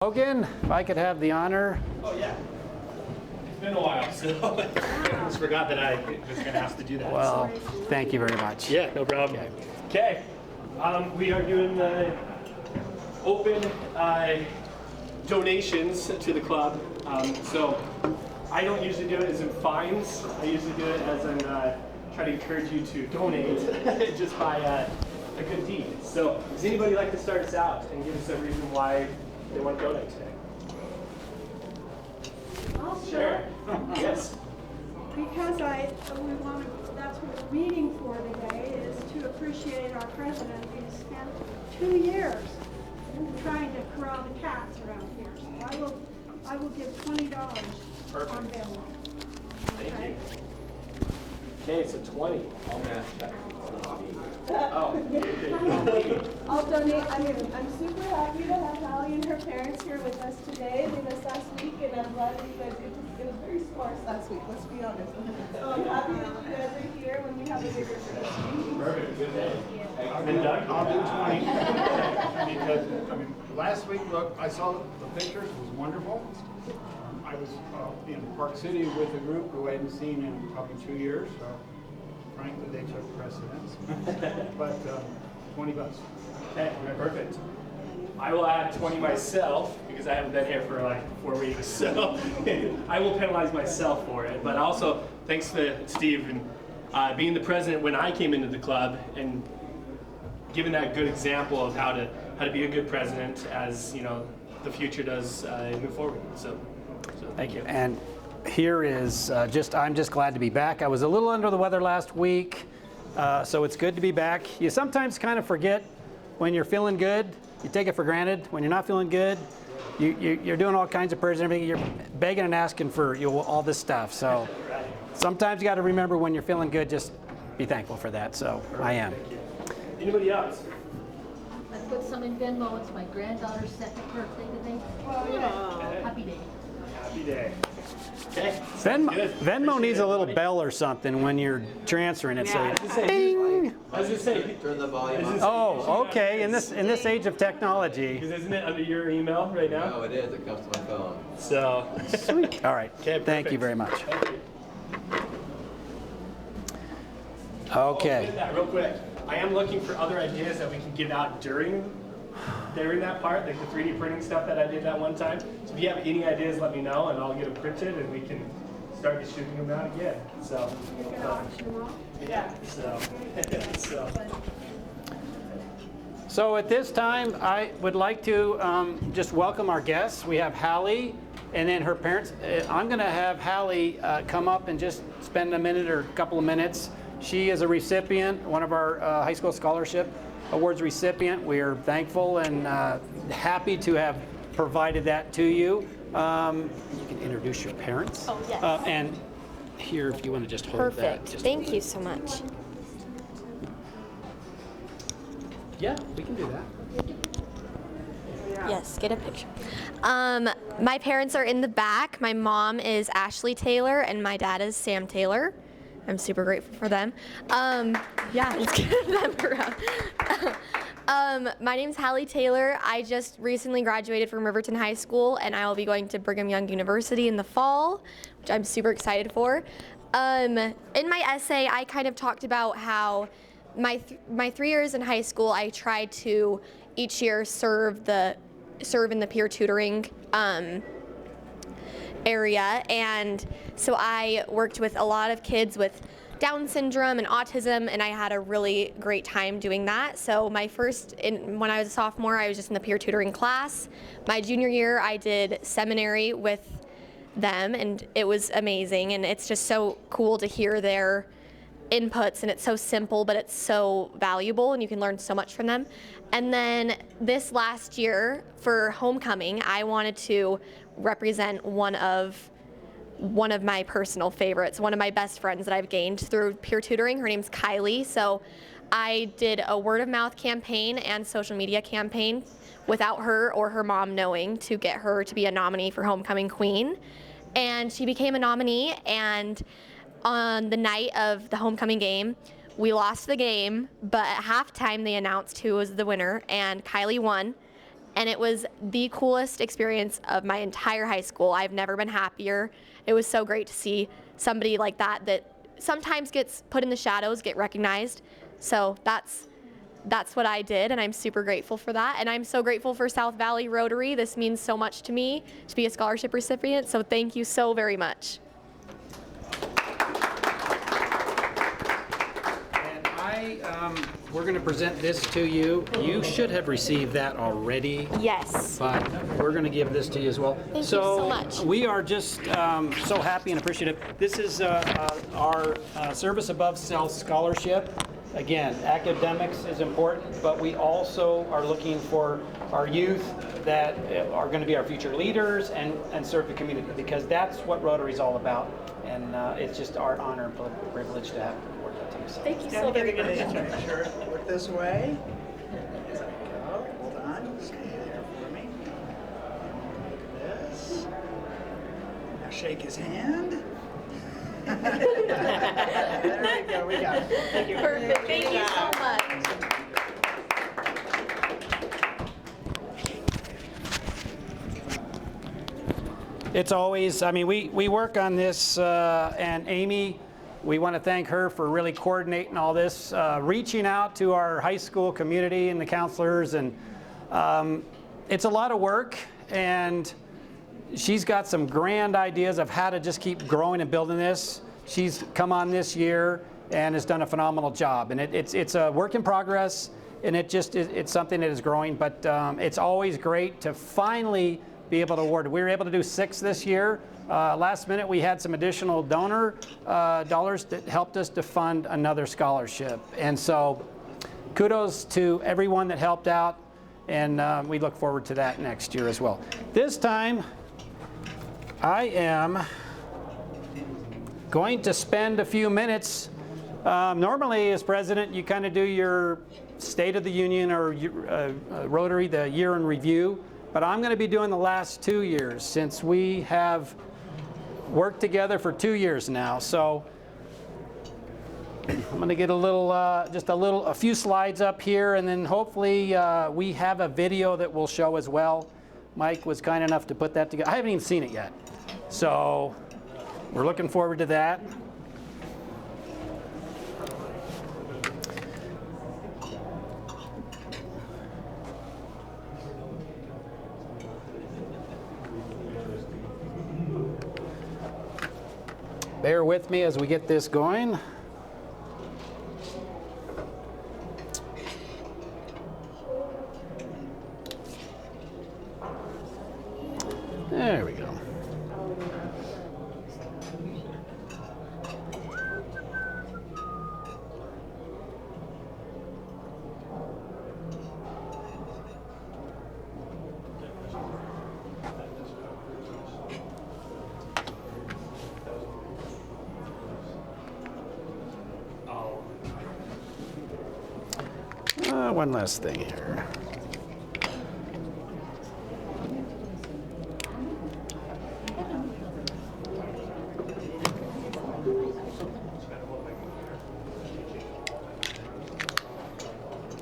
Logan, if I could have the honor. Oh, yeah. It's been a while, so I just forgot that I was going to have to do that. Well, thank you very much. Yeah, no problem. Okay. We are doing open donations to the club. So I don't usually do it as in fines. I usually do it as in try to encourage you to donate just by a good deed. So does anybody like to start us out and give us a reason why they want to donate today? I'll share. Yes. Because we want to, that's what we're meeting for today, is to appreciate our president. He's spent 2 years trying to corral the cats around here. So I will give $20 on Venmo. Thank you. Okay, so 20. I'll match that. Oh. I'll donate. I'm super happy to have Hallie and her parents here with us today. They missed last week, and I'm glad that you guys, it was very sparse last week, let's be honest. So I'm happy that you guys are here when we have a bigger trip. Perfect, good day. And Doug, I'll do 20 because last week, look, I saw the pictures. It was wonderful. I was in Park City with a group who I hadn't seen in probably 2 years, so frankly, they took precedence. But $20. Okay, perfect. I will add 20 myself because I haven't been here for like 4 weeks, so I will penalize myself for it. But also, thanks to Steve and being the president when I came into the club and giving that good example of how to be a good president as the future does move forward. So thank you. And here is I'm just glad to be back. I was a little under the weather last week, so it's good to be back. You sometimes kind of forget when you're feeling good. You take it for granted. When you're not feeling good, you're doing all kinds of prayers and everything. You're begging and asking for all this stuff. So sometimes you got to remember when you're feeling good, just be thankful for that. So I am. Anybody else? I put some in Venmo. It's my granddaughter's 2nd birthday today. Oh, yeah. Happy day. Happy day. Okay. Venmo needs a little bell or something when you're transferring it. Yeah, So ding. I was just saying. Turn the volume up. Oh, okay. In this age of technology. Because isn't it under your email right now? No, it is. It comes to my phone. So. Sweet. All right. Okay, Thank you very much. Okay. That real quick. I am looking for other ideas that we can give out during that part, like the 3D printing stuff that I did that one time. So if you have any ideas, let me know, and I'll get them printed, and we can start distributing them out again. So. You can auction them off. Yeah. So. So at this time, I would like to just welcome our guests. We have Hallie and then her parents. I'm going to have Hallie come up and just spend a minute or a couple of minutes. She is a recipient, one of our high school scholarship awards recipient. We are thankful and happy to have provided that to you. You can introduce your parents. Oh, yes. And here, if you want to just hold Perfect. that. Thank you so much. Yeah, we can do that. Yes, get a picture. My parents are in the back. My mom is Ashley Taylor and my dad is Sam Taylor. I'm super grateful for them. Yeah, let's give them a round. My name's Hallie Taylor. I just recently graduated from Riverton High School, and I will be going to Brigham Young University in the fall, which I'm super excited for. In my essay, I kind of talked about how my 3 years in high school, I tried to each year serve in the peer tutoring area, and so I worked with a lot of kids with Down syndrome and autism, and I had a really great time doing that. So when I was a sophomore, I was just in the peer tutoring class. My junior year, I did seminary with them, and it was amazing, and it's just so cool to hear their inputs, and it's so simple, but it's so valuable, and you can learn so much from them. And then this last year for homecoming, I wanted to represent one of my personal favorites, one of my best friends that I've gained through peer tutoring. Her name's Kylie. So I did a word of mouth campaign and social media campaign without her or her mom knowing to get her to be a nominee for Homecoming Queen. And she became a nominee, and on the night of the homecoming game, we lost the game, but at halftime they announced who was the winner, and Kylie won. and it was the coolest experience of my entire high school. I've never been happier. It was so great to see somebody like that sometimes gets put in the shadows, get recognized. So that's what I did, and I'm super grateful for that. And I'm so grateful for South Valley Rotary. This means so much to me to be a scholarship recipient, so thank you so very much. And we're going to present this to you. You should have received that already. Yes. But we're going to give this to you as well. Thank you so much. We are just so happy and appreciative. This is our Service Above Self Scholarship. Again, academics is important, but we also are looking for our youth that are going to be our future leaders and serve the community, because that's what Rotary is all about. And it's just our honor and privilege to have worked that team. So. Thank you so very much. Make sure to look this way. There we go. Hold on. Stay there for me. Look at this. Now shake his hand. There we go. We got it. Thank you. Perfect. Thank you so much. It's always, I mean, we work on this, and Amy, we want to thank her for really coordinating all this, reaching out to our high school community and the counselors, and it's a lot of work, and she's got some grand ideas of how to just keep growing and building this. She's come on this year and has done a phenomenal job, and it's a work in progress, and it's something that is growing, but it's always great to finally be able to award. We were able to do 6 this year. Last minute we had some additional donor dollars that helped us to fund another scholarship. And so kudos to everyone that helped out, and we look forward to that next year as well. This time I am going to spend a few minutes. Normally as president you kind of do your State of the Union or Rotary, the year in review. But I'm going to be doing the last 2 years, since we have worked together for 2 years now. So I'm going to get a few slides up here, and then hopefully we have a video that we'll show as well. Mike was kind enough to put that together. I haven't even seen it yet. So we're looking forward to that. Bear with me as we get this going. There we go. One last thing here.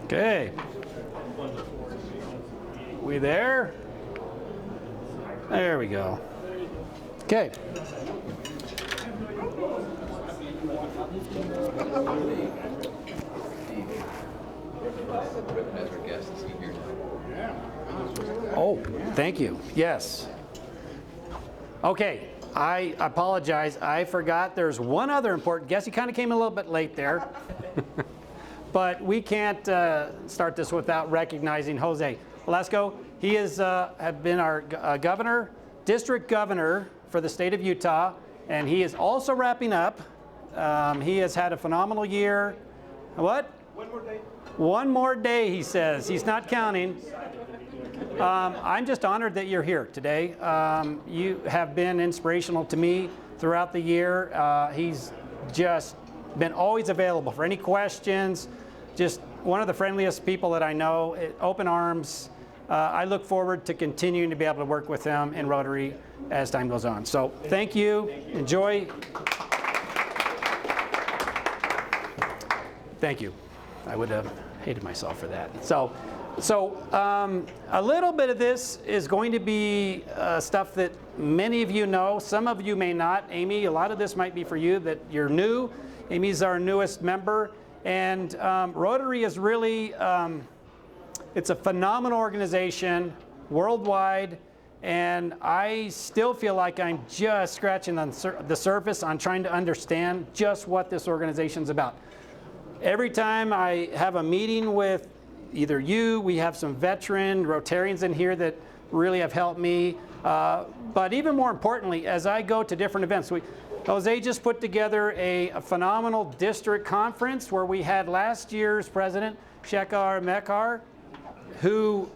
Okay. We there? There we go. Okay. As our guest is here. Oh, thank you. Yes. Okay, I apologize. I forgot there's one other important guest. He kind of came a little bit late there. But we can't start this without recognizing Jose Velasco. He has been our governor, district governor for the state of Utah, and he is also wrapping up. He has had a phenomenal year. What? One more day. One more day, he says. He's not counting. I'm just honored that you're here today. You have been inspirational to me throughout the year. He's just been always available for any questions. Just one of the friendliest people that I know. Open arms. I look forward to continuing to be able to work with him in Rotary as time goes on. So thank you. Enjoy. Thank you. I would have hated myself for that. So A little bit of this is going to be stuff that many of you know. Some of you may not. Amy, a lot of this might be for you that you're new. Amy's our newest member. And Rotary is really, it's a phenomenal organization worldwide. And I still feel like I'm just scratching on the surface on trying to understand just what this organization's about. Every time I have a meeting with either you, we have some veteran Rotarians in here that really have helped me. But even more importantly, as I go to different events, Jose just put together a phenomenal district conference where we had last year's president, Shekhar Mekar, who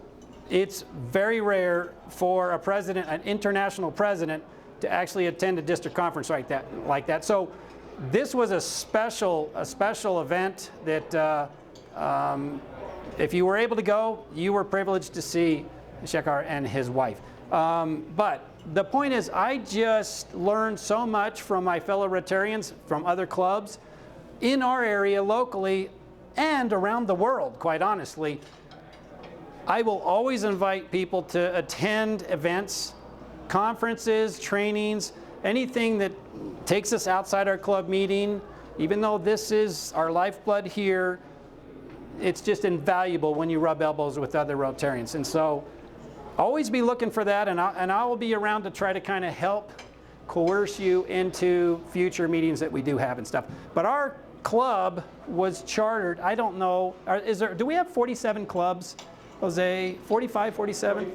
it's very rare for a president, an international president, to actually attend a district conference like that. So this was a special event that if you were able to go, you were privileged to see Shekhar and his wife. But the point is, I just learned so much from my fellow Rotarians from other clubs in our area locally and around the world, quite honestly. I will always invite people to attend events, conferences, trainings, anything that takes us outside our club meeting. Even though this is our lifeblood here, it's just invaluable when you rub elbows with other Rotarians. And so always be looking for that, and I will be around to try to kind of help coerce you into future meetings that we do have and stuff. But our club was chartered, I don't know, do we have 47 clubs? Jose, 45, 47?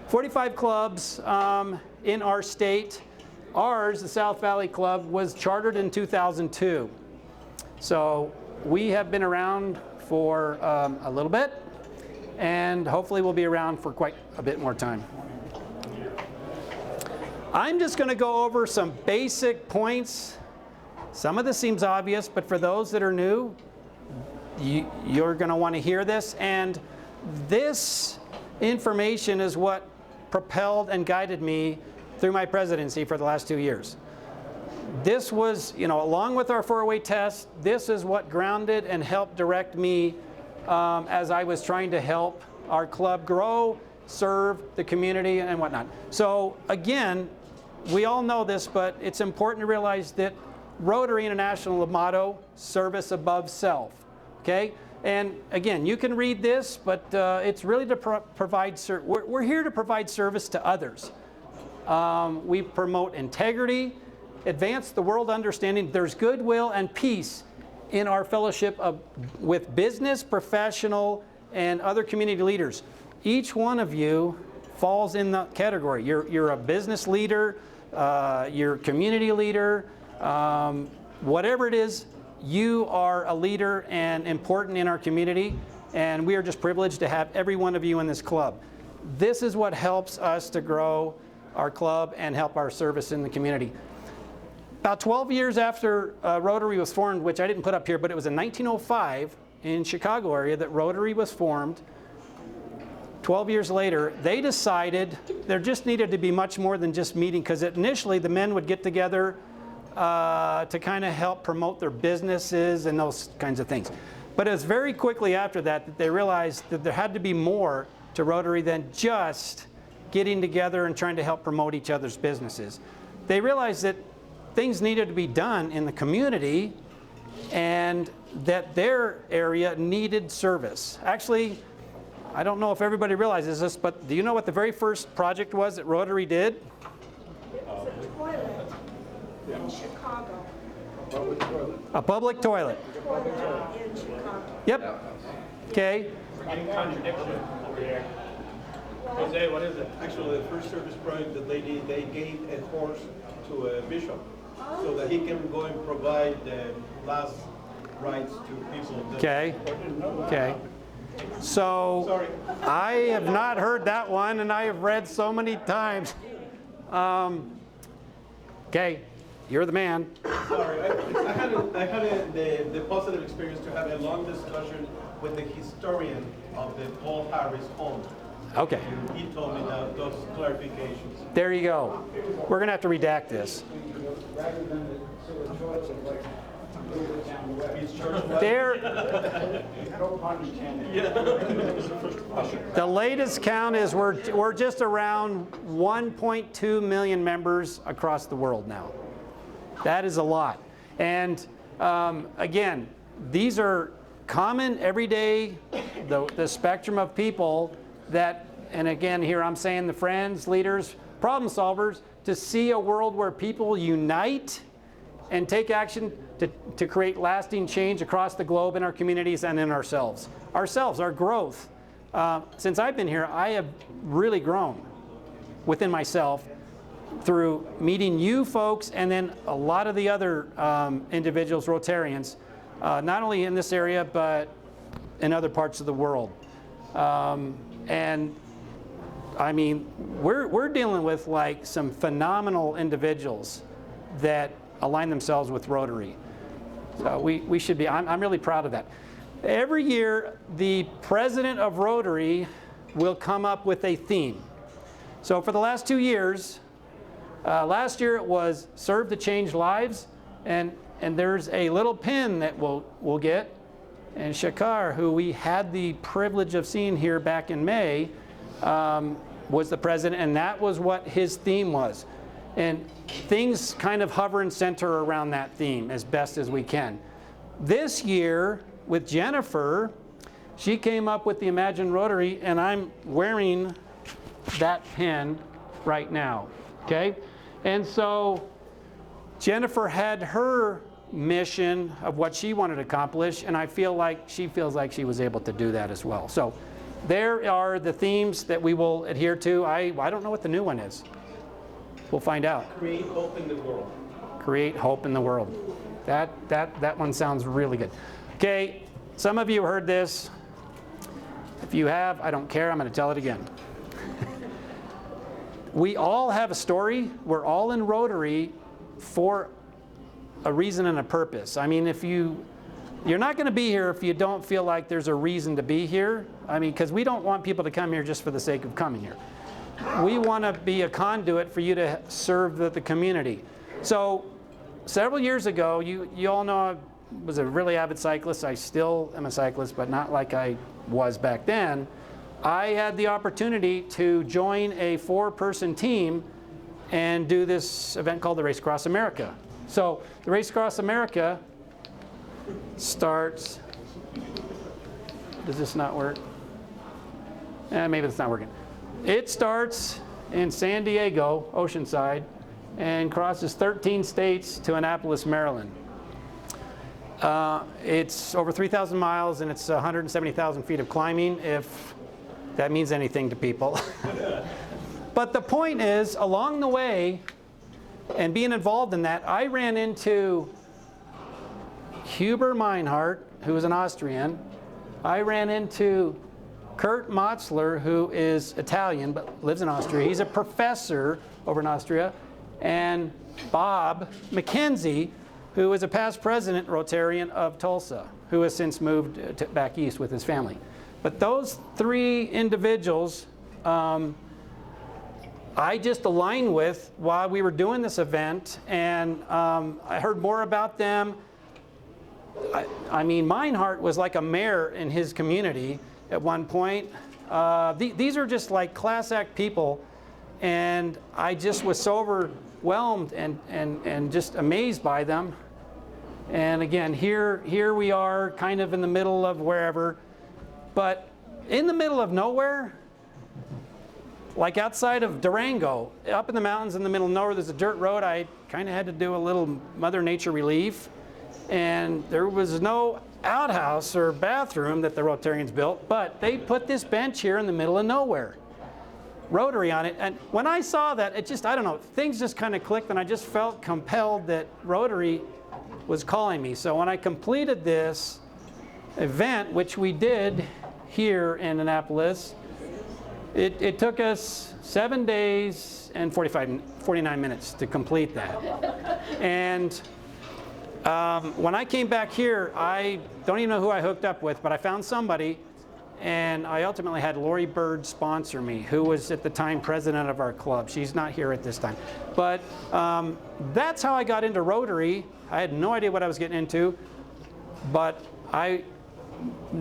45 clubs in our state. Ours, the South Valley Club, was chartered in 2002. So we have been around for a little bit, and hopefully we'll be around for quite a bit more time. I'm just going to go over some basic points. Some of this seems obvious, but for those that are new, you're going to want to hear this. And this information is what propelled and guided me through my presidency for the last 2 years. This was, along with our 4-way test, this is what grounded and helped direct me as I was trying to help our club grow, serve the community, and whatnot. So again, we all know this, but it's important to realize that Rotary International motto, service above self, okay? And again, you can read this, but it's really to provide, we're here to provide service to others. We promote integrity, advance the world understanding there's goodwill and peace in our fellowship with business, professional, and other community leaders. Each one of you falls in the category. You're a business leader, you're a community leader, whatever it is, you are a leader and important in our community, and we are just privileged to have every one of you in this club. This is what helps us to grow our club and help our service in the community. About 12 years after Rotary was formed, which I didn't put up here, but it was in 1905 in Chicago area that Rotary was formed. 12 years later, they decided there just needed to be much more than just meeting, because initially the men would get together to kind of help promote their businesses and those kinds of things. But it was very quickly after that that they realized that there had to be more to Rotary than just getting together and trying to help promote each other's businesses. They realized that things needed to be done in the community and that their area needed service. Actually, I don't know if everybody realizes this, but do you know what the very first project was that Rotary did? It was a toilet in Chicago. A public toilet. In Chicago. Yep. Okay. We're getting contradiction over here. Jose, what is it? Actually, the first service project that they did, they gave a horse to a bishop so that he can go and provide the last rites to people. Okay. Okay. So Sorry. I have not heard that one, and I have read so many times. Okay, you're the man. Sorry, I had the positive experience to have a long discussion with the historian of the Paul Harris home. Okay. And he told me that those clarifications. There you go. We're going to have to redact this. There, No pun intended. the latest count is we're just around 1.2 million members across the world now. That is a lot. And again, these are common, everyday, the spectrum of people that, and again, here I'm saying the friends, leaders, problem solvers, to see a world where people unite and take action to create lasting change across the globe in our communities and in ourselves. Our growth. Since I've been here, I have really grown within myself through meeting you folks and then a lot of the other individuals, Rotarians, not only in this area, but in other parts of the world. And I mean, we're dealing with like some phenomenal individuals that align themselves with Rotary. So we should be, I'm really proud of that. Every year, the president of Rotary will come up with a theme. So for the last 2 years, last year it was Serve to Change Lives, and there's a little pin that we'll get. And Shakar, who we had the privilege of seeing here back in May, was the president, and that was what his theme was. And things kind of hover and center around that theme as best as we can. This year, with Jennifer, she came up with the Imagine Rotary, and I'm wearing that pin right now, okay? And so Jennifer had her mission of what she wanted to accomplish, and I feel like she feels like she was able to do that as well. So there are the themes that we will adhere to. I don't know what the new one is. We'll find out. Create hope in the world. Create hope in the world. That one sounds really good. Okay, some of you heard this. If you have, I don't care, I'm going to tell it again. We all have a story. We're all in Rotary for a reason and a purpose. I mean, if you're not going to be here if you don't feel like there's a reason to be here. I mean, because we don't want people to come here just for the sake of coming here. We want to be a conduit for you to serve the community. So several years ago, you all know I was a really avid cyclist. I still am a cyclist, but not like I was back then. I had the opportunity to join a 4-person team and do this event called the Race Across America. So the Race Across America starts, does this not work? Maybe it's not working. It starts in San Diego, Oceanside, and crosses 13 states to Annapolis, Maryland. It's over 3,000 miles, and it's 170,000 feet of climbing, if that means anything to people. But the point is, along the way, and being involved in that, I ran into Huber Meinhardt, who was an Austrian. I ran into Kurt Motzler, who is Italian but lives in Austria. He's a professor over in Austria. And Bob McKenzie, who is a past president Rotarian of Tulsa, who has since moved back east with his family. But those 3 individuals I just aligned with while we were doing this event, and I heard more about them. I mean, Meinhardt was like a mayor in his community at one point. These are just like class act people, and I just was so overwhelmed and just amazed by them. And again, here we are kind of in the middle of wherever, but in the middle of nowhere, like outside of Durango, up in the mountains in the middle of nowhere, there's a dirt road. I kind of had to do a little Mother Nature relief. And there was no outhouse or bathroom that the Rotarians built, but they put this bench here in the middle of nowhere. Rotary on it. And when I saw that, it just, I don't know, things just kind of clicked, and I just felt compelled that Rotary was calling me. So when I completed this event, which we did here in Annapolis, it took us 7 days and 49 minutes to complete that. And when I came back here, I don't even know who I hooked up with, but I found somebody and I ultimately had Lori Bird sponsor me, who was at the time president of our club. She's not here at this time. But that's how I got into Rotary. I had no idea what I was getting into, but I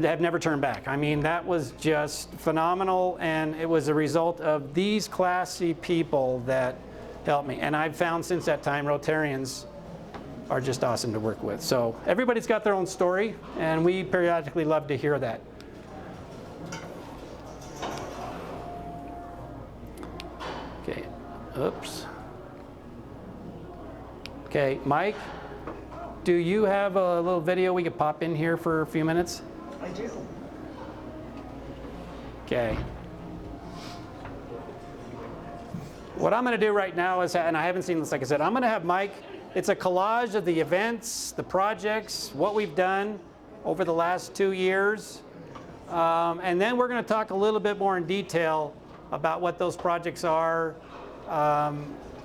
have never turned back. I mean, that was just phenomenal, and it was a result of these classy people that helped me. And I've found since that time, Rotarians are just awesome to work with. So everybody's got their own story, and we periodically love to hear that. Okay, oops. Okay, Mike, do you have a little video we could pop in here for a few minutes? I do. Okay. What I'm going to do right now is, and I haven't seen this, like I said, I'm going to have Mike, it's a collage of the events, the projects, what we've done over the last 2 years. And then we're going to talk a little bit more in detail about what those projects are,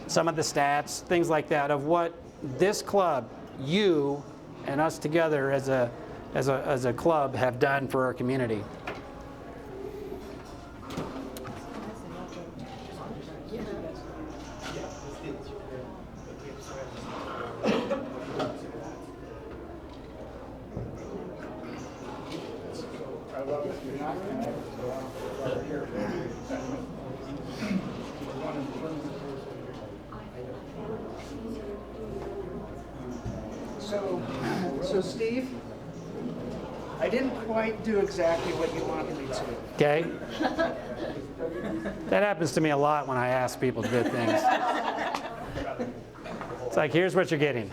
some of the stats, things like that, of what this club, you and us together as a club have done for our community. So Steve, I didn't quite do exactly what you wanted me to. Okay? That happens to me a lot when I ask people to do things. It's like, here's what you're getting.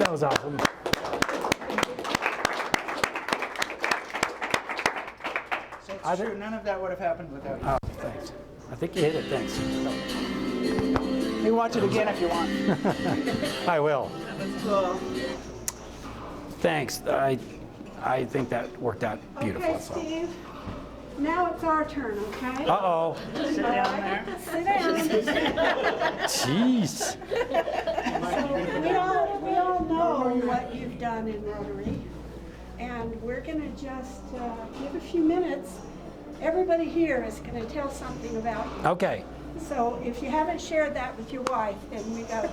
That was awesome. So it's true, none of that would have happened without you. Oh, thanks. I think you hit it. Thanks. You can watch it again if you want. I will. That's cool. Thanks. I think that worked out beautiful. Okay, Steve, now it's our turn, okay? Uh-oh. Sit down there. Sit down. Jeez. So we all know what you've done in Rotary, and we're going to just give a few minutes. Everybody here is going to tell something about you. Okay. So if you haven't shared that with your wife, then we got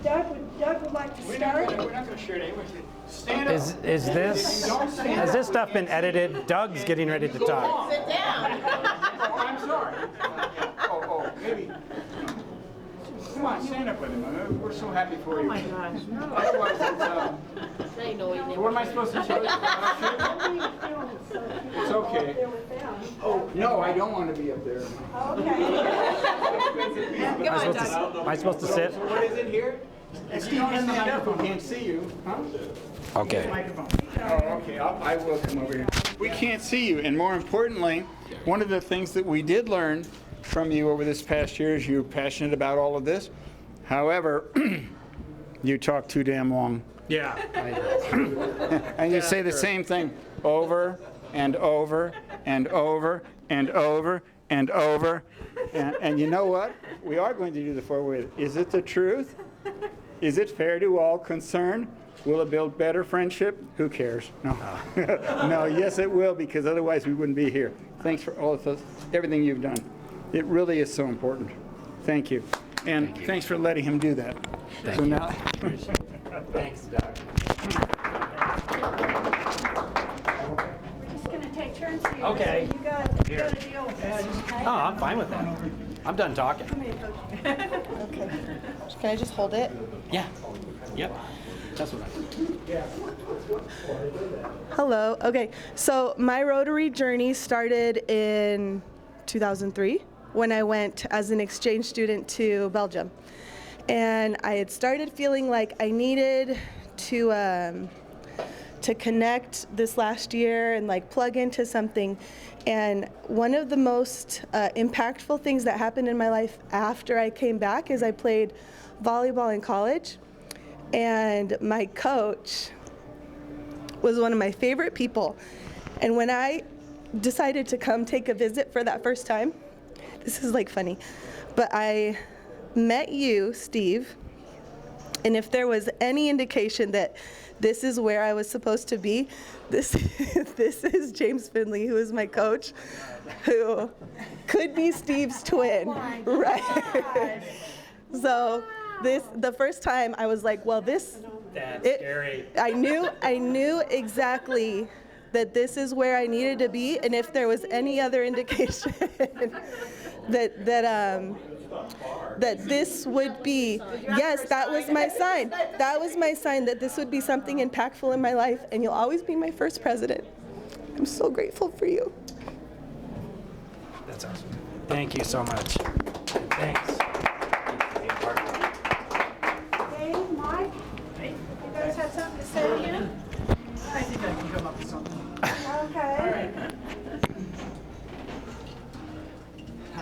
Doug would like to start. We're not going to share it with you. Stand up. Is this has this stuff been edited? Doug's getting ready to talk. Sit down. Oh, I'm sorry. Oh, maybe. Come on, stand up with him. We're so happy for you. Oh my gosh, no. Otherwise, it's, They know you. what am I supposed to tell you? It's okay. Oh, no, I don't want to be up there. Am I supposed to sit? So what is it here? If you don't stand up, we can't see you. Huh? Okay. Microphone. Oh, okay. I will come over here. We can't see you, and more importantly, one of the things that we did learn from you over this past year is you're passionate about all of this. However, you talk too damn long. Yeah. And you say the same thing over and over and over and over and over. And you know what? We are going to do the forward. Is it the truth? Is it fair to all concerned? Will it build better friendship? Who cares? No. No, yes it will, because otherwise we wouldn't be here. Thanks for all of this, everything you've done. It really is so important. Thank you. And thanks for letting him do that. Thank so you. now Thanks, Doug. We're just going to take turns here. Okay. So you got to deal with this. Oh, I'm fine with that. I'm done talking. Okay. Can I just hold it? Yeah. Yep. That's what I do. Hello. Okay. So my Rotary journey started in 2003 when I went as an exchange student to Belgium. And I had started feeling like I needed to connect this last year and like plug into something. And one of the most impactful things that happened in my life after I came back is I played volleyball in college. And my coach was one of my favorite people. And when I decided to come take a visit for that first time, this is like funny, but I met you, Steve, and if there was any indication that this is where I was supposed to be, this is James Finley, who is my coach, who could be Steve's twin, right? So the first time I was like, well, that's scary. I knew exactly that this is where I needed to be, and if there was any other indication that this would be, yes, that was my sign. That was my sign that this would be something impactful in my life, and you'll always be my first president. I'm so grateful for you. That's awesome. Thank you so much. Thanks. Hey, Mike, you guys have something to say to you? I think I can come up with something. Okay.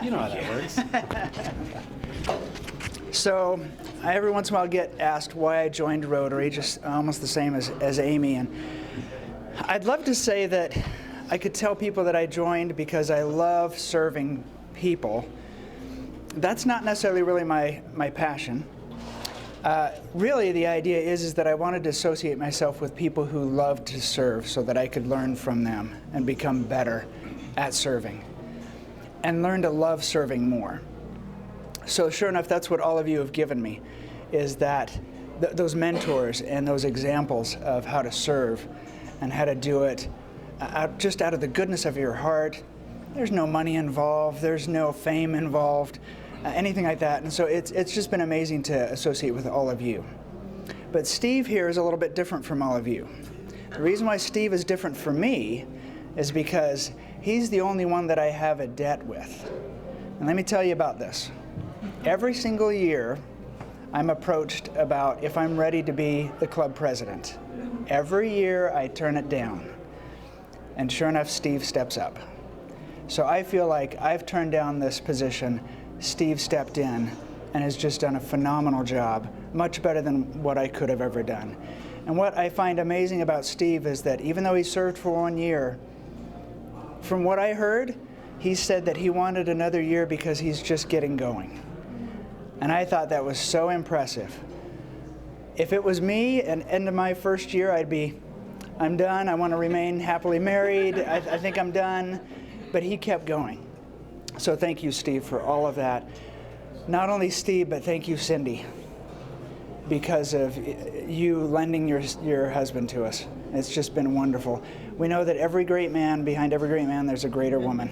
You know how that works. So I every once in a while get asked why I joined Rotary, just almost the same as Amy. And I'd love to say that I could tell people that I joined because I love serving people. That's not necessarily really my passion. Really, the idea is that I wanted to associate myself with people who loved to serve so that I could learn from them and become better at serving and learn to love serving more. So sure enough, that's what all of you have given me, is that those mentors and those examples of how to serve and how to do it just out of the goodness of your heart. There's no money involved, there's no fame involved, anything like that. And so it's just been amazing to associate with all of you. But Steve here is a little bit different from all of you. The reason why Steve is different for me is because he's the only one that I have a debt with. And let me tell you about this. Every single year, I'm approached about if I'm ready to be the club president. Every year I turn it down. And sure enough, Steve steps up. So I feel like I've turned down this position. Steve stepped in and has just done a phenomenal job, much better than what I could have ever done. And what I find amazing about Steve is that even though he served for 1 year, from what I heard, he said that he wanted another year because he's just getting going. And I thought that was so impressive. If it was me and end of my first year, I'm done, I want to remain happily married, I think I'm done. But he kept going. So thank you, Steve, for all of that. Not only Steve, but thank you, Cindy, because of you lending your husband to us. It's just been wonderful. We know that every great man, behind every great man, there's a greater woman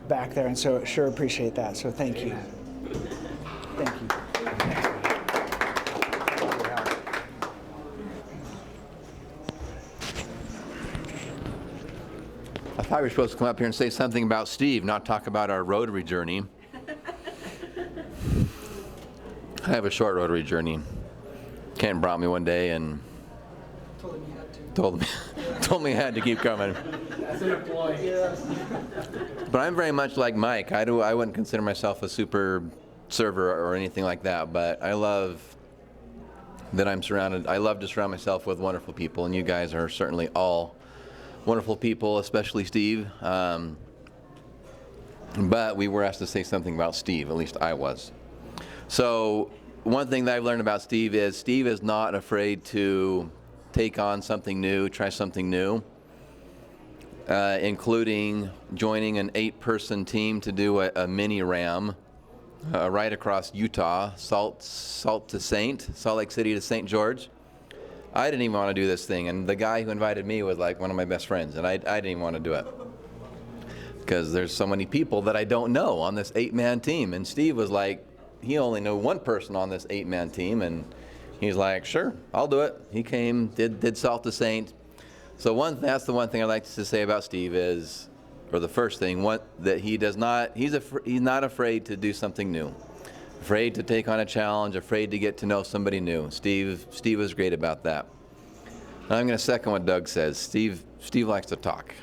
back there, and so sure appreciate that. So thank you. Thank you. I thought we were supposed to come up here and say something about Steve, not talk about our Rotary journey. I have a short Rotary journey. Ken brought me one day and told me I had to keep coming. As an employee. But I'm very much like Mike. I wouldn't consider myself a super server or anything like that, but I love that I love to surround myself with wonderful people, and you guys are certainly all wonderful people, especially Steve. But we were asked to say something about Steve, at least I was. So one thing that I've learned about Steve is not afraid to take on something new, try something new, including joining an 8-person team to do a mini ram right across Utah, Salt Lake City to St. George. I didn't even want to do this thing, and the guy who invited me was like one of my best friends, and I didn't even want to do it because there's so many people that I don't know on this 8-man team. And Steve was like, he only knew one person on this 8-man team, and he's like, sure, I'll do it. He came, did Salt to Saint. So that's the one thing I like to say about Steve is, or the first thing, that he's not afraid to do something new. Afraid to take on a challenge, afraid to get to know somebody new. Steve was great about that. Now I'm going to second what Doug says. Steve likes to talk.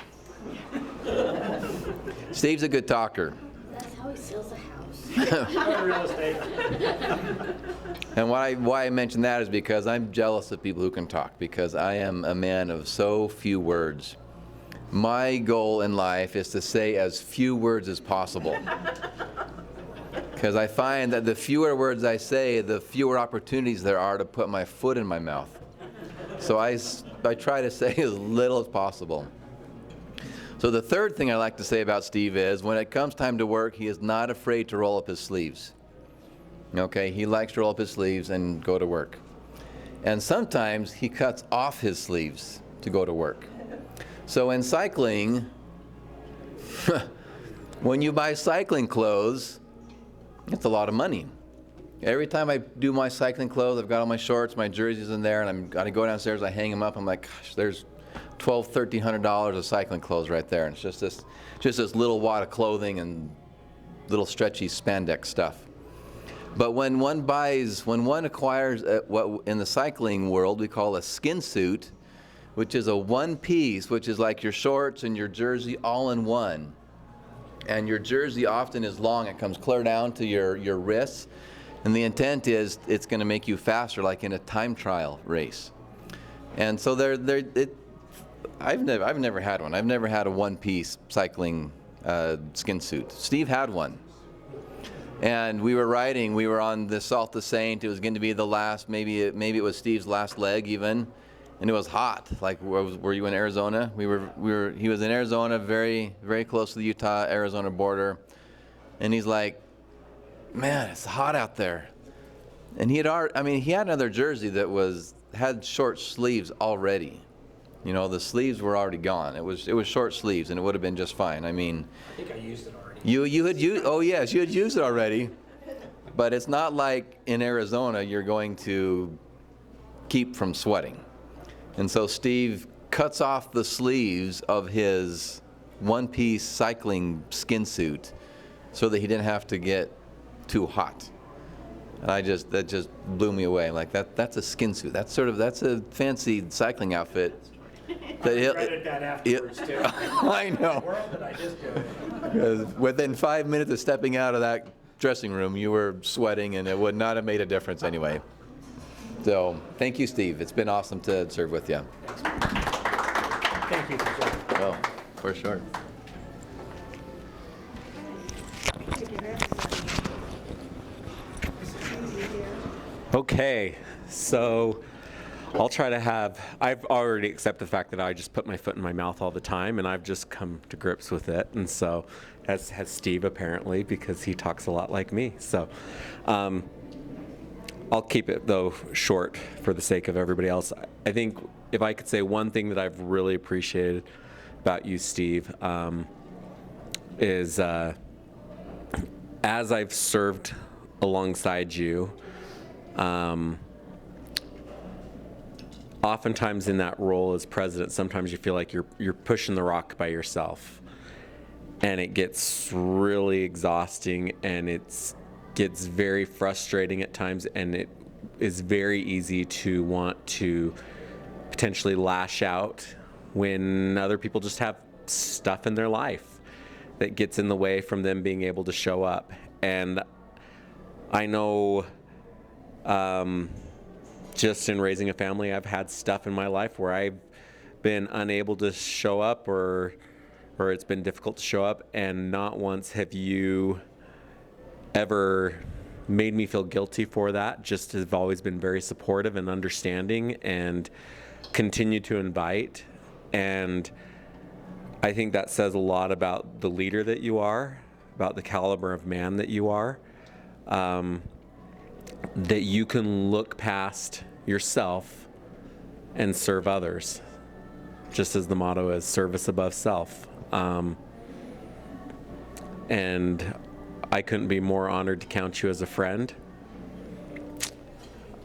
Steve's a good talker. That's how he sells a house. Real estate. And why I mention that is because I'm jealous of people who can talk, because I am a man of so few words. My goal in life is to say as few words as possible. Because I find that the fewer words I say, the fewer opportunities there are to put my foot in my mouth. So I try to say as little as possible. So the third thing I like to say about Steve is, when it comes time to work, he is not afraid to roll up his sleeves. Okay, he likes to roll up his sleeves and go to work. And sometimes he cuts off his sleeves to go to work. So in cycling, when you buy cycling clothes, it's a lot of money. Every time I do my cycling clothes, I've got all my shorts, my jerseys in there, and I'm got to go downstairs, I hang them up, I'm like, gosh, there's $1,200, $1,300 of cycling clothes right there. And it's just this little wad of clothing and little stretchy spandex stuff. But when one acquires what in the cycling world we call a skin suit, which is a one piece, which is like your shorts and your jersey all in one. And your jersey often is long, it comes clear down to your wrists. And the intent is it's going to make you faster, like in a time trial race. And so I've never had one. I've never had a one-piece cycling skin suit. Steve had one. And we were on the Salt to Saint. It was going to be the last, maybe it was Steve's last leg even. And it was hot. Like, were you in Arizona? He was in Arizona, very, very close to the Utah-Arizona border. And he's like, man, it's hot out there. And he had another jersey that had short sleeves already. You know, the sleeves were already gone. It was short sleeves, and it would have been just fine. I mean, I think I used it already. You had used, oh yes, you had used it already. But it's not like in Arizona you're going to keep from sweating. And so Steve cuts off the sleeves of his one-piece cycling skin suit so that he didn't have to get too hot. And that just blew me away. I'm like, that's a skin suit. That's a fancy cycling outfit. I regretted that afterwards too. I know. The world that I just did. Because within 5 minutes of stepping out of that dressing room, you were sweating, and it would not have made a difference anyway. So, thank you, Steve. It's been awesome to serve with you. Thank you for sharing. Oh, for sure. Okay, so I'll try to I've already accepted the fact that I just put my foot in my mouth all the time, and I've just come to grips with it. And so, as has Steve apparently, because he talks a lot like me. So, I'll keep it, though, short for the sake of everybody else. I think if I could say one thing that I've really appreciated about you, Steve, is as I've served alongside you, oftentimes in that role as president, sometimes you feel like you're pushing the rock by yourself, and it gets really exhausting, and it gets very frustrating at times, and it is very easy to want to potentially lash out when other people just have stuff in their life that gets in the way from them being able to show up. And I know just in raising a family, I've had stuff in my life where I've been unable to show up, or it's been difficult to show up, and not once have you ever made me feel guilty for that. Just have always been very supportive and understanding, and continue to invite. And I think that says a lot about the leader that you are, about the caliber of man that you are, that you can look past yourself and serve others, just as the motto is service above self. And I couldn't be more honored to count you as a friend,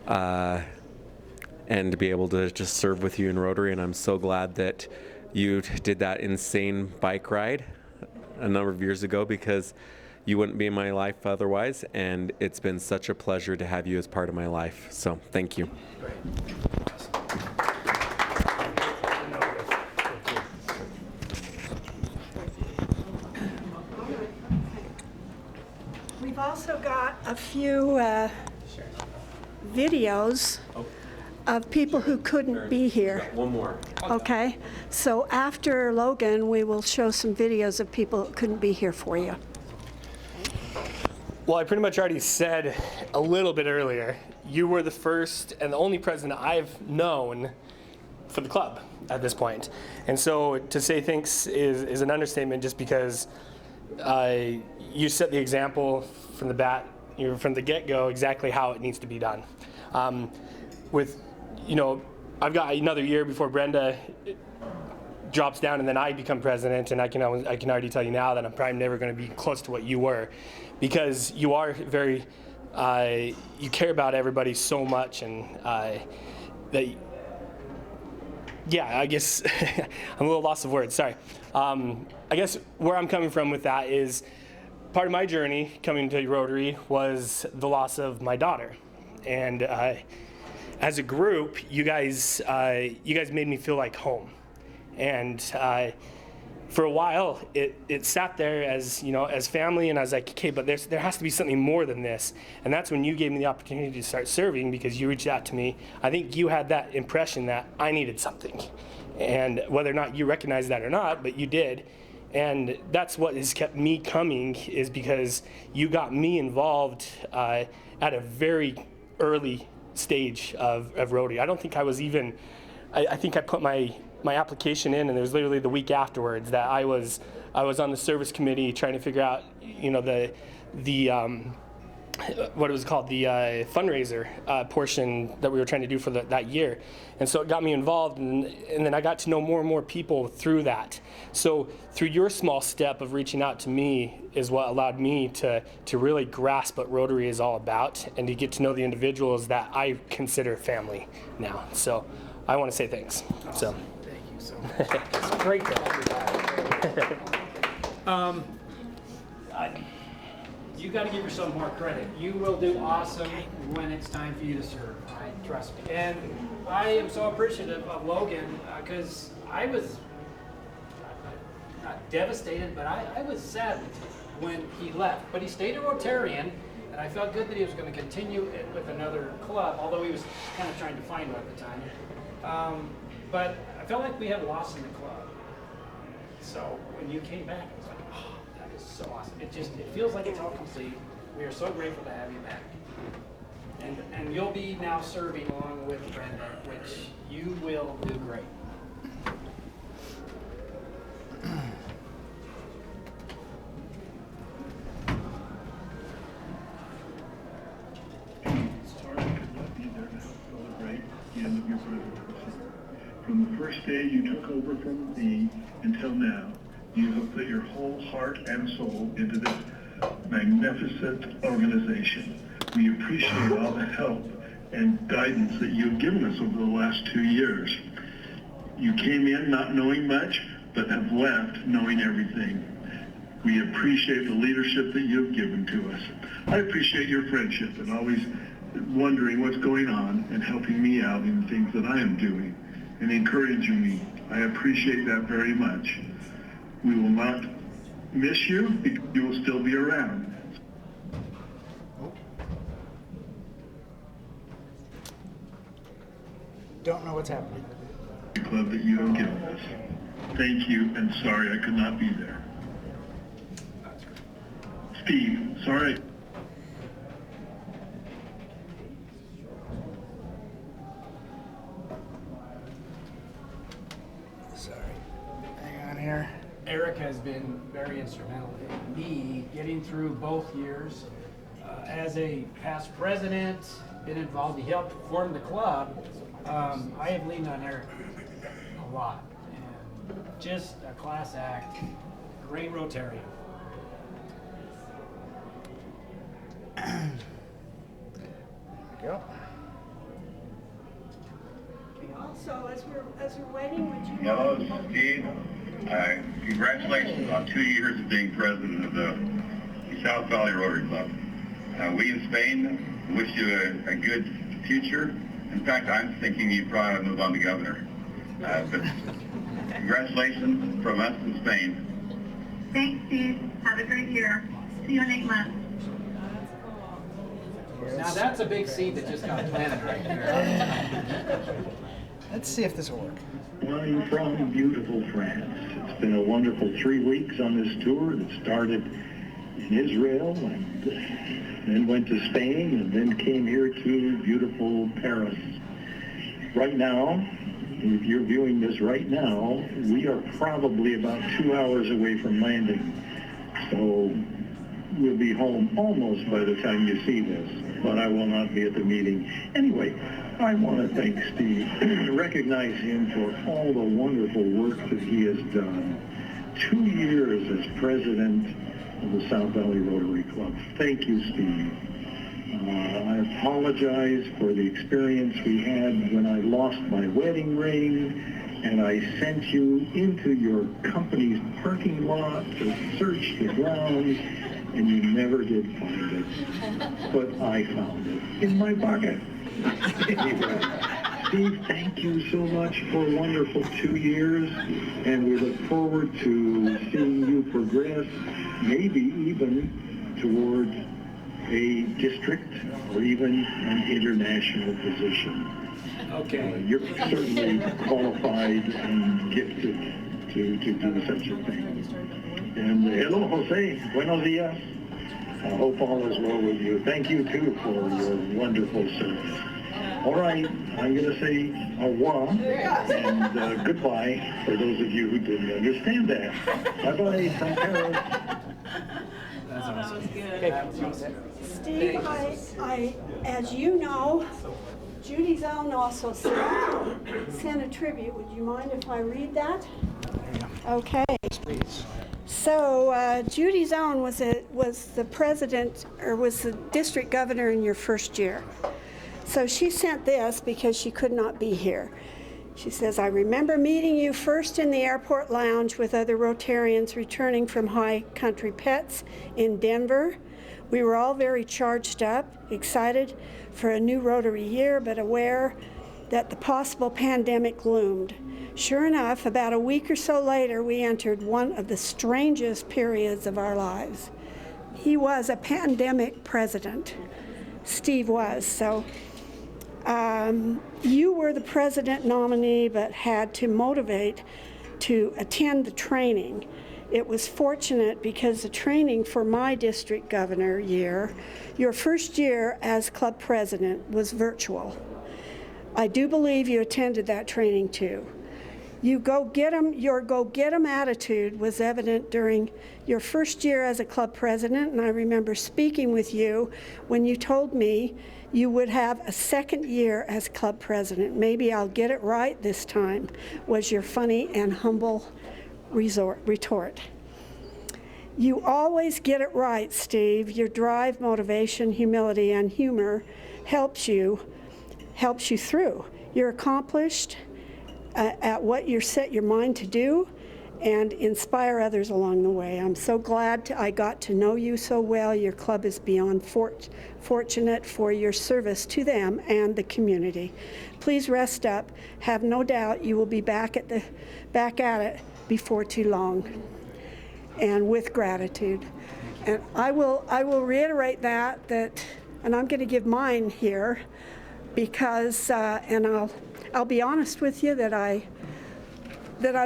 and to be able to just serve with you in Rotary. And I'm so glad that you did that insane bike ride a number of years ago, because you wouldn't be in my life otherwise, and it's been such a pleasure to have you as part of my life. So thank you. We've also got a few videos of people who couldn't be here. One more. Okay, so after Logan, we will show some videos of people who couldn't be here for you. Well, I pretty much already said a little bit earlier, you were the first and the only president I've known for the club at this point. And so to say thanks is an understatement, just because you set the example from the get-go, exactly how it needs to be done. I've got another year before Brenda drops down and then I become president, and I can already tell you now that I'm probably never going to be close to what you were, because you are very, you care about everybody so much, and I guess I'm a little lost of words, sorry. I guess where I'm coming from with that is, part of my journey coming to Rotary was the loss of my daughter. And as a group, you guys made me feel like home. And for a while, it sat there as, as family, and I was like, okay, but there has to be something more than this. And that's when you gave me the opportunity to start serving, because you reached out to me. I think you had that impression that I needed something. And whether or not you recognized that or not, but you did. And that's what has kept me coming, is because you got me involved at a very early stage of Rotary. I don't think I was even, I think I put my application in, and it was literally the week afterwards that I was on the service committee trying to figure out, the what it was called, the fundraiser portion that we were trying to do for that year. And so it got me involved, and then I got to know more and more people through that. So through your small step of reaching out to me is what allowed me to really grasp what Rotary is all about, and to get to know the individuals that I consider family now. So I want to say thanks. So. Thank you so much. It's great to have you back. you got to give yourself more credit. You will do awesome when it's time for you to serve. Trust me. And I am so appreciative of Logan because I was not devastated, but I was sad when he left. But he stayed a Rotarian, and I felt good that he was going to continue it with another club, although he was kind of trying to find one at the time. But I felt like we had lost in the club. So when you came back, I was like, oh, that is so awesome. It feels like it's all complete. We are so grateful to have you back. And you'll be now serving along with Brenda, which you will do great. From the first day you took over from me until now, you have put your whole heart and soul into this magnificent organization. We appreciate all the help and guidance that you've given us over the last 2 years. You came in not knowing much, but have left knowing everything. We appreciate the leadership that you've given to us. I appreciate your friendship and always wondering what's going on and helping me out in the things that I am doing and encouraging me. I appreciate that very much. We will not miss you because you will still be around. Don't know what's happening. The club that you have given us. Thank you, and sorry I could not be there. Steve, sorry. Sorry. Hang on here. Eric has been very instrumental in me getting through both years. As a past president, been involved, he helped form the club. I have leaned on Eric a lot. And just a class act, great Rotarian. There you go. Also, as we're waiting, would you? Hello, Steve. Congratulations on 2 years of being president of the South Valley Rotary Club. We in Spain wish you a good future. In fact, I'm thinking you probably ought to move on to governor. But congratulations from us in Spain. Thanks, Steve. Have a great year. See you in 8 months. Now that's a big seed that just got planted right there. Let's see if this will work. I'm from beautiful France. It's been a wonderful 3 weeks on this tour that started in Israel and then went to Spain and then came here to beautiful Paris. Right now, if you're viewing this right now, we are probably about 2 hours away from landing. So we'll be home almost by the time you see this, but I will not be at the meeting. Anyway, I want to thank Steve, recognize him for all the wonderful work that he has done. 2 years as president of the South Valley Rotary Club. Thank you, Steve. I apologize for the experience we had when I lost my wedding ring and I sent you into your company's parking lot to search the grounds and you never did find it. But I found it in my pocket. Anyway, Steve, thank you so much for a wonderful 2 years, and we look forward to seeing you progress, maybe even toward a district or even an international position. Okay. You're certainly qualified and gifted to do such a thing. And hello, Jose. Buenos dias. I hope all is well with you. Thank you, too, for your wonderful service. All right, I'm going to say au revoir and goodbye for those of you who didn't understand that. Bye-bye from Paris. That's awesome. Steve, I, as you know, Judy Zone also sent a tribute. Would you mind if I read that? Okay. Please. So Judy Zone was the president, or was the district governor in your first year. So she sent this because she could not be here. She says, I remember meeting you first in the airport lounge with other Rotarians returning from High Country Pets in Denver. We were all very charged up, excited for a new Rotary year, but aware that the possible pandemic loomed. Sure enough, about a week or so later, we entered one of the strangest periods of our lives. He was a pandemic president. Steve was. So you were the president nominee, but had to motivate to attend the training. It was fortunate because the training for my district governor year, your first year as club president, was virtual. I do believe you attended that training too. Your go-get-em attitude was evident during your first year as a club president, and I remember speaking with you when you told me you would have a second year as club president. Maybe I'll get it right this time, was your funny and humble retort. You always get it right, Steve. Your drive, motivation, humility, and humor helps you through. You're accomplished at what you set your mind to do and inspire others along the way. I'm so glad I got to know you so well. Your club is beyond fortunate for your service to them and the community. Please rest up. Have no doubt you will be back at it before too long, and with gratitude. And I will reiterate that, and I'm going to give mine here, because and I'll be honest with you that I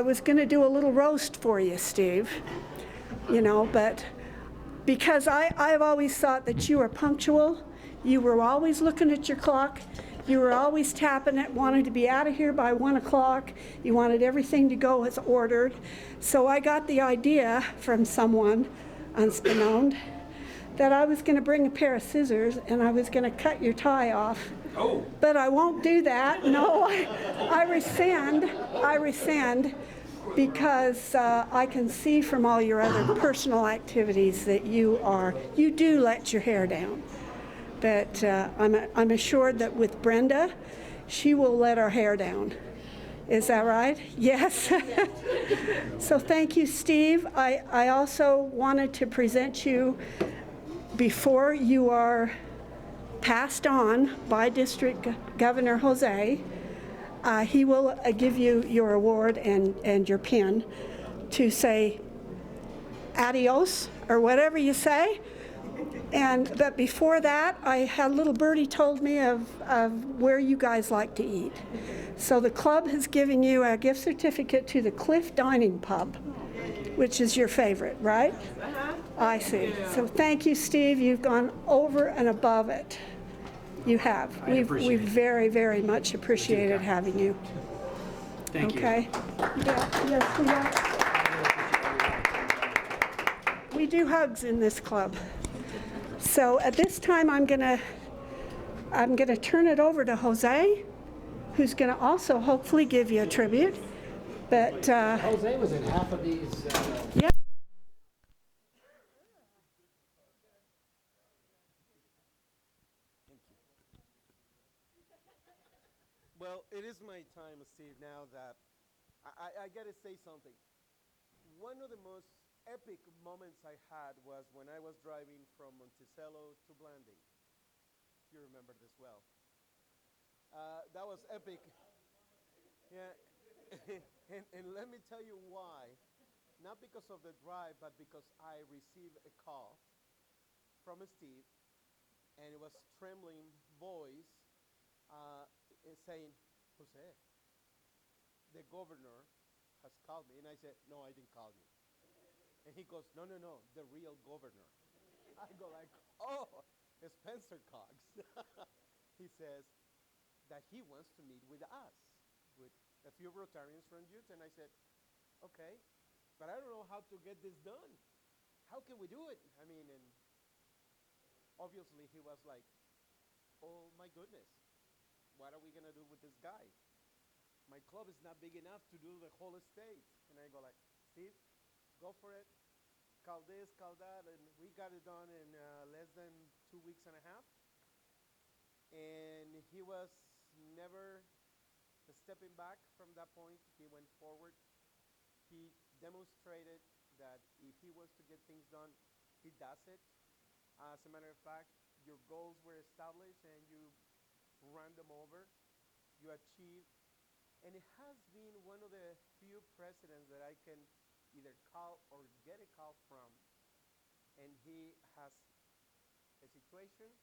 was going to do a little roast for you, Steve, but because I've always thought that you were punctual, you were always looking at your clock, you were always tapping it, wanted to be out of here by 1 o'clock, you wanted everything to go as ordered. So I got the idea from someone, unbeknownst, that I was going to bring a pair of scissors and I was going to cut your tie off. Oh. But I won't do that. No, I rescind, because I can see from all your other personal activities that you do let your hair down. But I'm assured that with Brenda, she will let her hair down. Is that right? Yes. So thank you, Steve. I also wanted to present you, before you are passed on by District Governor Jose, he will give you your award and your pin to say adios, or whatever you say. But before that, I had a little birdie told me of where you guys like to eat. So the club has given you a gift certificate to the Cliff Dining Pub, which is your favorite, right? I see. So thank you, Steve. You've gone over and above it. You have. We've very, very much appreciated having you. Thank you. Okay. Yeah, yes, we are. We do hugs in this club. So at this time, I'm gonna turn it over to Jose, who's gonna also hopefully give you a tribute. But Jose was in half of these. Yeah. Well, it is my time, Steve, now that I got to say something. One of the most epic moments I had was when I was driving from Monticello to Blanding. You remember this well. That was epic. Yeah. And let me tell you why. Not because of the drive, but because I received a call from Steve, and it was trembling voice saying, Jose, the governor has called me. And I said, no, I didn't call you. And he goes, no, the real governor. I go like, oh, Spencer Cox. He says that he wants to meet with us, with a few Rotarians from youth. And I said, okay, but I don't know how to get this done. How can we do it? I mean, and obviously he was like, oh my goodness, what are we gonna do with this guy? My club is not big enough to do the whole state. And I go like, Steve, go for it. Call this, call that, and we got it done in less than 2 weeks and a half. And he was never stepping back from that point. He went forward. He demonstrated that if he wants to get things done, he does it. As a matter of fact, your goals were established and you ran them over. You achieved, and it has been one of the few presidents that I can either call or get a call from, and he has a situation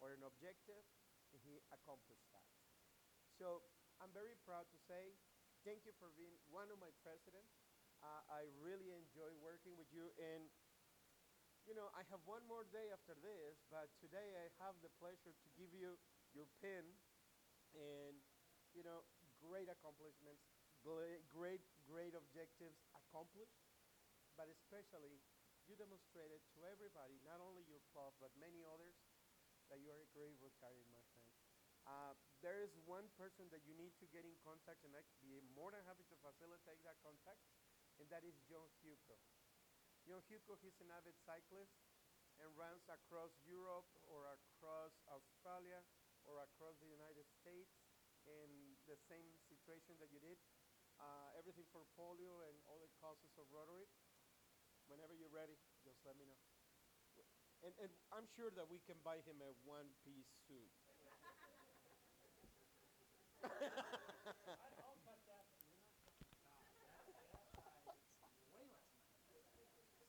or an objective, and he accomplished that. So I'm very proud to say thank you for being one of my presidents. I really enjoy working with you, and you know, I have one more day after this, but today I have the pleasure to give you your pin, and you know, great accomplishments, great objectives accomplished, but especially you demonstrated to everybody, not only your club, but many others, that you are a great Rotarian, my friend. There is one person that you need to get in contact, and I'd be more than happy to facilitate that contact, and that is John Hugo. John Hugo, he's an avid cyclist and runs across Europe or across Australia or across the United States in the same situation that you did. Everything for polio and all the causes of Rotary. Whenever you're ready, just let me know. And I'm sure that we can buy him a one-piece suit.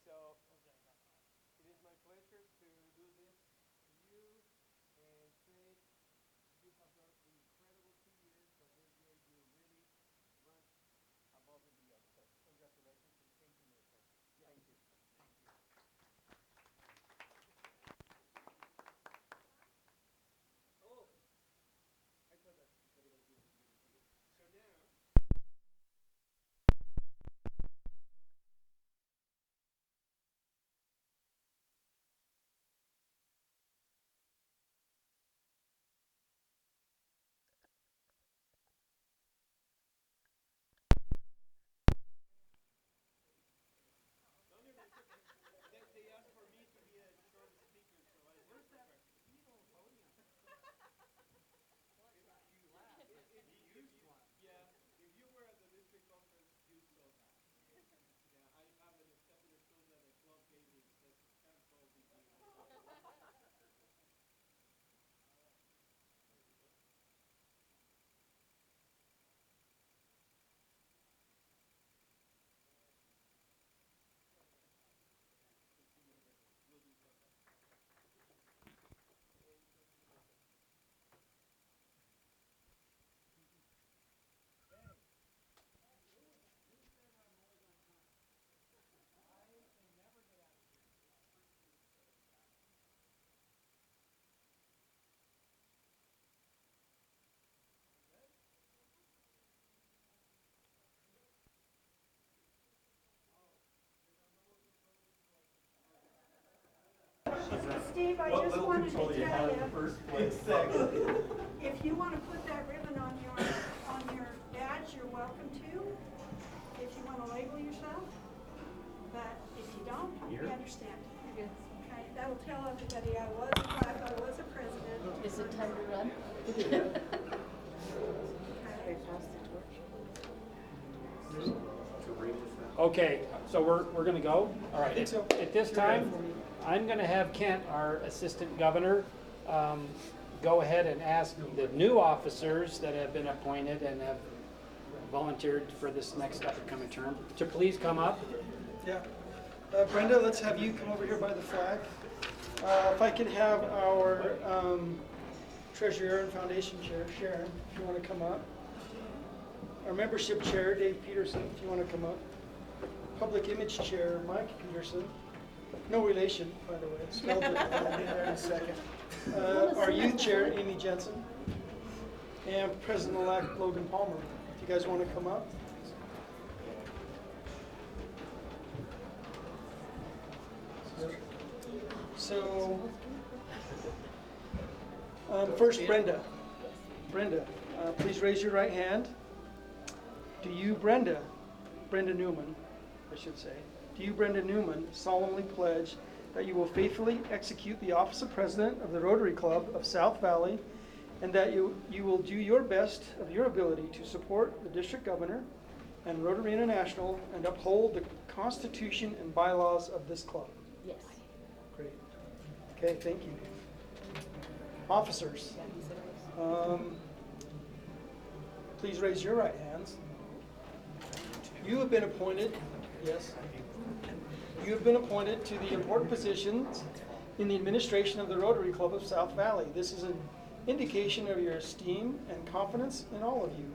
So, it is my pleasure to do this to you and say you have done incredible 2 years, but this year you really went above and beyond. So, congratulations and thank you, my friend. Thank you. Oh, I thought that it was given to you. So now. They asked for me to be a short speaker, so I where's that evil podium? If you were at the district conference, you saw that. Yeah, I have an stepping stool that the club gave me. It says stand tall, be beautiful. Steve, I just wanted to tell you, if you want to put that ribbon on your badge, you're welcome to. If you want to label yourself, but if you don't, we understand. Okay, that will tell everybody I was a president. Is it time to run? Okay, so we're going to go? All right. At this time, I'm going to have Kent, our assistant governor, go ahead and ask the new officers that have been appointed and have volunteered for this next upcoming term to please come up. Yeah. Brenda, let's have you come over here by the flag. If I could have our treasurer and foundation chair, Sharon, if you want to come up. Our membership chair, Dave Peterson, if you want to come up. Public image chair, Mike Peterson. No relation, by the way. Spelled it. I'll be there in a second. Our youth chair, Amy Jensen. And President-elect Logan Palmer. If you guys want to come up. So, first, Brenda. Brenda, please raise your right hand. Do you, Brenda Newman, I should say, do you, Brenda Newman, solemnly pledge that you will faithfully execute the office of President of the Rotary Club of South Valley, and that you will do your best of your ability to support the District Governor and Rotary International and uphold the Constitution and bylaws of this club? Yes. Great. Okay, thank you. Officers, please raise your right hands. You have been appointed, yes, you have been appointed to the important positions in the administration of the Rotary Club of South Valley. This is an indication of your esteem and confidence in all of you.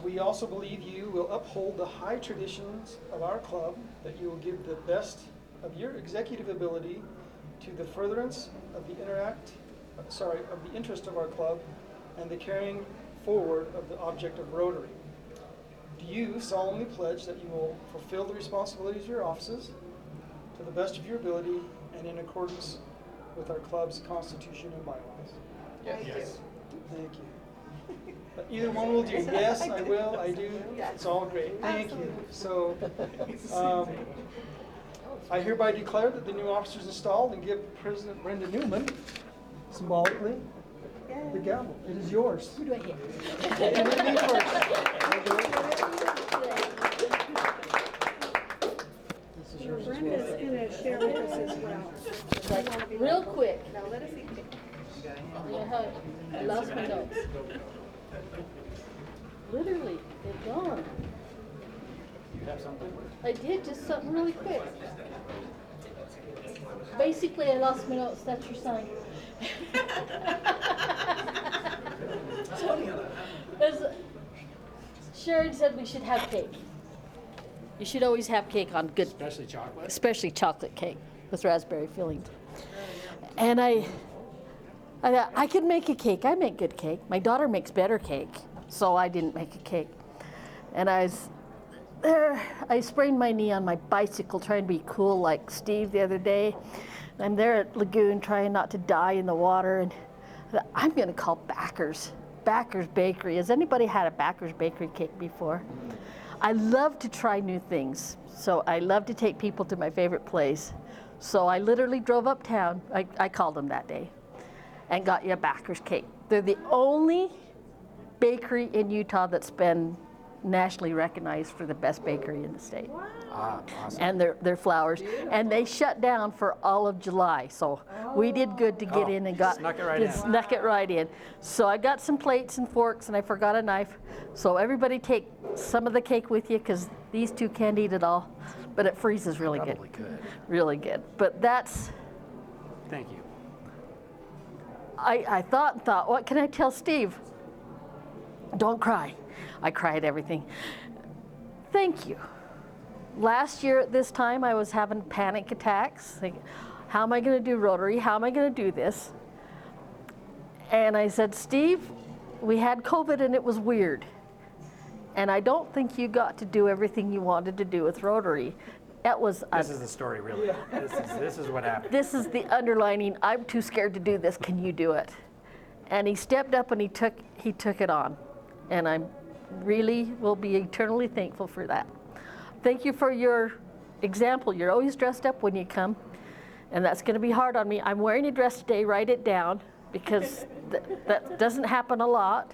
We also believe you will uphold the high traditions of our club, that you will give the best of your executive ability to the furtherance of the interest of our club and the carrying forward of the object of Rotary. Do you solemnly pledge that you will fulfill the responsibilities of your offices to the best of your ability and in accordance with our club's constitution and bylaws? Yes. Thank you. Either one will do. Yes, I will, I do. It's all great. Thank you. So, I hereby declare that the new officers installed and give President Brenda Newman, symbolically, the gavel. It is yours. Who do I hit? And then me first. This is yours as well. Brenda's gonna share with us as well. Real quick. Now let us see. I lost my notes. Literally, they're gone. You have something? I did, just something really quick. Basically, I lost my notes. That's your sign. Sharon said we should have cake. You should always have cake on good, Especially chocolate? especially chocolate cake with raspberry fillings. And I could make a cake. I make good cake. My daughter makes better cake, so I didn't make a cake. And I was there. I sprained my knee on my bicycle trying to be cool like Steve the other day. I'm there at Lagoon trying not to die in the water, and I thought, I'm going to call Baker's Bakery. Has anybody had a Baker's Bakery cake before? I love to try new things, so I love to take people to my favorite place. So I literally drove uptown. I called them that day and got you a Baker's cake. They're the only bakery in Utah that's been nationally recognized for the best bakery in the state. Wow. Ah, awesome. And their flowers. And they shut down for all of July. So we did good to get in and got snuck it right in. Snuck it right in. So I got some plates and forks and I forgot a knife. So everybody take some of the cake with you because these two can't eat it all. But it freezes really good. Probably could. Really good. But that's, Thank you. I thought, what can I tell Steve? Don't cry. I cry at everything. Thank you. Last year at this time, I was having panic attacks. Like, how am I going to do Rotary? How am I going to do this? And I said, Steve, we had COVID and it was weird. And I don't think you got to do everything you wanted to do with Rotary. That was This is the story, really. This is what happened. This is the underlining, I'm too scared to do this, can you do it? And he stepped up and he took it on. And I really will be eternally thankful for that. Thank you for your example. You're always dressed up when you come. And that's going to be hard on me. I'm wearing a dress today, write it down, because that doesn't happen a lot.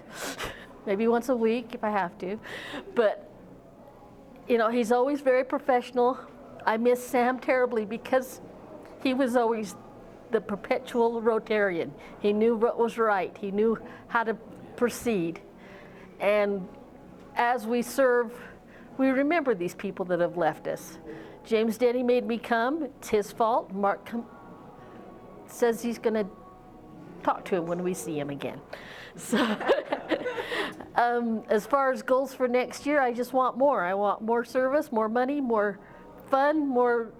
Maybe once a week if I have to. But, you know, he's always very professional. I miss Sam terribly because he was always the perpetual Rotarian. He knew what was right. He knew how to proceed. And as we serve, we remember these people that have left us. James Denny made me come. It's his fault. Mark says he's going to talk to him when we see him again. So, as far as goals for next year, I just want more. I want more service, more money, more fun, more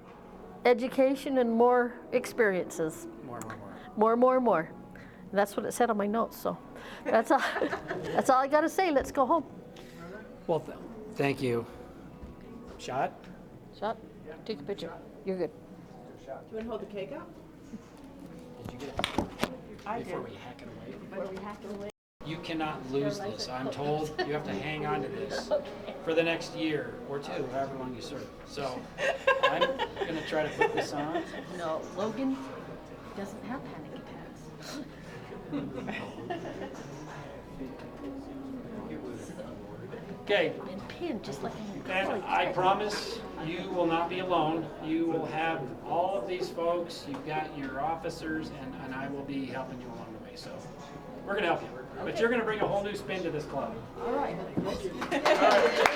education, and more experiences. More. And that's what it said on my notes. So that's all. That's all I got to say. Let's go home. Well, thank you. Shot? Shot. Take a picture. You're good. Do you want to hold the cake out? Did you get it? Before we hack it away? Before we hack it away. You cannot lose this. I'm told you have to hang on to this for the next year or two, however long you serve. So I'm going to try to put this on. No, Logan doesn't have panic attacks. Okay. And pinned just like And I promise you will not be alone. You will have all of these folks. You've got your officers, and I will be helping you along the way. So we're going to help you. But you're going to bring a whole new spin to this club. All right. All right.